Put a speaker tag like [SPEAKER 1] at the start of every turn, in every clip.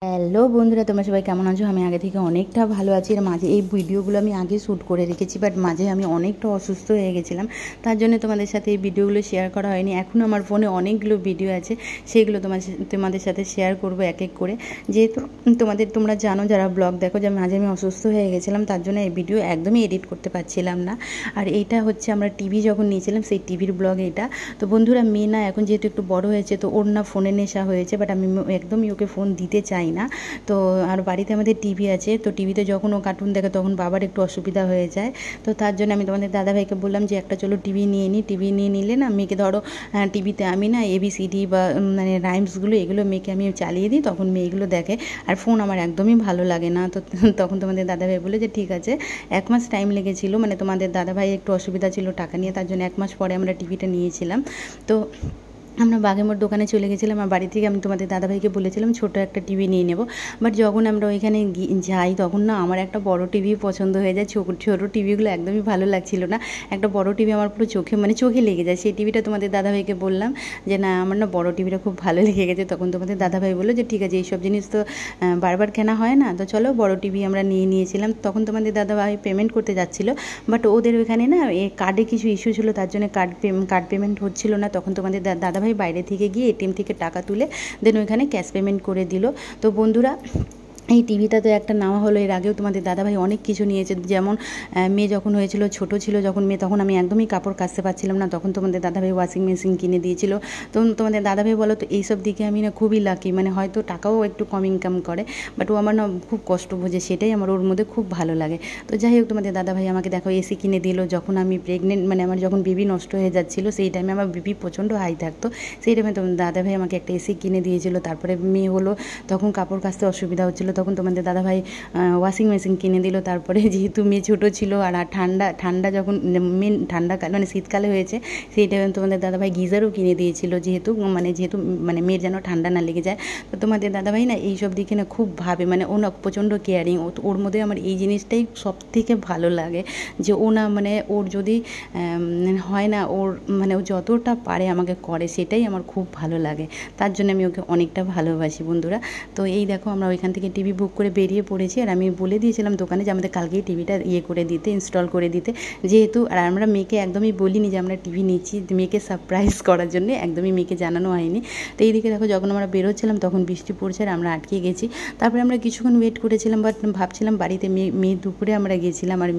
[SPEAKER 1] Hello বন্ধুরা, তোমরা সবাই কেমন আছো? আমি আগে থেকে অনেকটা ভালো আছি। আর মাঝে এই ভিডিওগুলো আমি আগে শ্যুট করে রেখেছি, বাট মাঝে আমি অনেকটা অসুস্থ হয়ে গেছিলাম, তার জন্য তোমাদের সাথে এই ভিডিওগুলো শেয়ার করা হয়নি। এখন আমার ফোনে অনেকগুলো ভিডিও আছে, সেগুলো তোমাদের সাথে শেয়ার করবো এক এক করে। যেহেতু তোমরা জানো যারা ব্লগ দেখো যে মাঝে আমি অসুস্থ হয়ে গেছিলাম, তার জন্য এই ভিডিও একদমই এডিট করতে পারছিলাম না। আর এইটা হচ্ছে আমরা টিভি যখন নিয়েছিলাম সেই টিভির ব্লগ এটা। তো বন্ধুরা, মেয়ে না এখন যেহেতু একটু বড় হয়েছে, তো ওর না ফোনে নেশা হয়েছে, বাট আমি একদমই ওকে ফোন দিতে চাই না। তো আর বাড়িতে আমাদের টিভি আছে, তো টিভিতে যখন ও কার্টুন দেখে তখন বাবার একটু অসুবিধা হয়ে যায়। তো তার জন্য আমি তোমাদের দাদাভাইকে বললাম যে একটা চলো টিভি নিয়ে নিই। টিভি নিয়ে নিলে না মেয়েকে ধরো টিভিতে আমি না ABCD বা মানে রাইমসগুলো এগুলো মেয়েকে আমি চালিয়ে দিই, তখন মেয়ে এগুলো দেখে। আর ফোন আমার একদমই ভালো লাগে না। তো তখন তোমাদের দাদাভাই বলে যে ঠিক আছে। 1 মাস টাইম লেগেছিলো, মানে তোমাদের দাদাভাই একটু অসুবিধা ছিল টাকা নিয়ে, তার জন্য 1 মাস পরে আমরা টিভিটা নিয়েছিলাম। তো আমরা বাঘেমোড় দোকানে চলে গেছিলাম। আর বাড়ি থেকে আমি তোমাদের দাদাভাইকে বলেছিলাম ছোটো একটা টিভি নিয়ে নেব, বাট যখন আমরা ওইখানে যাই তখন না আমার একটা বড় টিভি পছন্দ হয়ে যায়। ছোটো টিভিগুলো একদমই ভালো লাগছিল না। একটা বড় টিভি আমার পুরো চোখে লেগে যায়। সেই টিভিটা তোমাদের দাদাভাইকে বললাম যে না, আমার না বড় টিভিটা খুব ভালো লেগে গেছে। তখন তোমাদের দাদাভাই বললো যে ঠিক আছে, এইসব জিনিস তো বারবার কেনা হয় না, তো চলো বড় টিভি আমরা নিয়েছিলাম। তখন তোমাদের দাদাভাই পেমেন্ট করতে যাচ্ছিলো, বাট ওদের ওইখানে না কার্ডে কিছু ইস্যু ছিল, তার জন্য কার্ড পেমেন্ট হচ্ছিল না। তখন তোমাদের দাদাভাই বাইরে থেকে গিয়ে ATM থেকে টাকা তুলে দেন ওইখানে ক্যাশ পেমেন্ট করে দিল। তো বন্ধুরা, এই টিভিটাতে একটা নেওয়া হলো। এর আগেও তোমাদের দাদাভাই অনেক কিছু নিয়েছে, যেমন মেয়ে যখন হয়েছিল, ছোটো ছিল যখন মেয়ে, তখন আমি একদমই কাপড় কাচতে পারছিলাম না, তখন তোমাদের দাদাভাই ওয়াশিং মেশিন কিনে দিয়েছিল। তো তোমাদের দাদাভাই বলো তো এইসব দিকে আমি না খুবই লাকি, মানে হয়তো টাকাও একটু কম ইনকাম করে, বাট ও আমার না খুব কষ্ট বোঝে, সেটাই আমার ওর মধ্যে খুব ভালো লাগে। তো যাই হোক, তোমাদের দাদাভাই আমাকে দেখো AC কিনে দিল। যখন আমি প্রেগনেন্ট, মানে আমার যখন বেবি নষ্ট হয়ে যাচ্ছিলো, সেই টাইমে আমার বেবি প্রচণ্ড হাই থাকতো, সেই টাইমে তোমাদের দাদাভাই আমাকে একটা AC কিনে দিয়েছিল। তারপরে মেয়ে হলো, তখন কাপড় কাচতে অসুবিধা হচ্ছিলো, তখন তোমাদের দাদাভাই ওয়াশিং মেশিন কিনে দিল। তারপরে যেহেতু মেয়ে ছোটো ছিল আর ঠান্ডা যখন ঠান্ডাকাল মানে শীতকালে হয়েছে, সেই টাইমে তোমাদের দাদাভাই গিজারও কিনে দিয়েছিল, যেহেতু মেয়ের যেন ঠান্ডা না লেগে যায়। তো তোমাদের দাদাভাই না এইসব দিকে না খুব ভাবে, মানে ও না প্রচণ্ড কেয়ারিং। ওর মধ্যে আমার এই জিনিসটাই সব থেকে ভালো লাগে, যে ও না মানে ওর যদি হয় না, ওর মানে ও যতটা পারে আমাকে করে, সেটাই আমার খুব ভালো লাগে। তার জন্য আমি ওকে অনেকটা ভালোবাসি বন্ধুরা। তো এই দেখো, আমরা ওইখান থেকে টিভি বুক করে বেরিয়ে পড়েছি। আর আমি বলে দিয়েছিলাম দোকানে যে আমাদের কালকেই টিভিটা করে দিতে, ইনস্টল করে দিতে, যেহেতু আর আমরা মেয়েকে একদমই বলিনি যে আমরা টিভি নিচ্ছি, মেয়েকে সারপ্রাইজ করার জন্য একদমই মেয়েকে জানানো হয়নি। তো এইদিকে দেখো, যখন আমরা বেরোচ্ছিলাম তখন বৃষ্টি পড়ছে আর আমরা আটকে গেছি। তারপরে আমরা কিছুক্ষণ ওয়েট করেছিলাম, বাট ভাবছিলাম বাড়িতে মেয়ে দুপুরে আমরা গেছিলাম, আর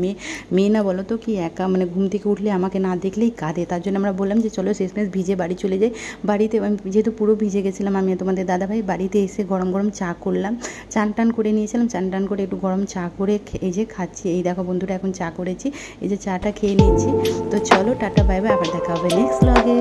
[SPEAKER 1] মেয়ে না বলো তো কি একা, মানে ঘুম থেকে উঠলে আমাকে না দেখলেই কাঁদে। তার জন্য আমরা বললাম যে চলো শেষমেশ ভিজে বাড়ি চলে যাই। বাড়িতে আমি যেহেতু পুরো ভিজে গেছিলাম, আমি তোমাদের দাদাভাই বাড়িতে এসে গরম গরম চা করলাম, চান টান করে নিয়েছিলাম, চান টান করে একটু গরম চা করে এই যে খাচ্ছি। এই দেখো বন্ধুরা, এখন চা করেছি, এই যে চাটা খেয়ে নিচ্ছি। তো চলো টাটা, বাই বাই, আবার দেখা হবে নেক্সট ব্লগে।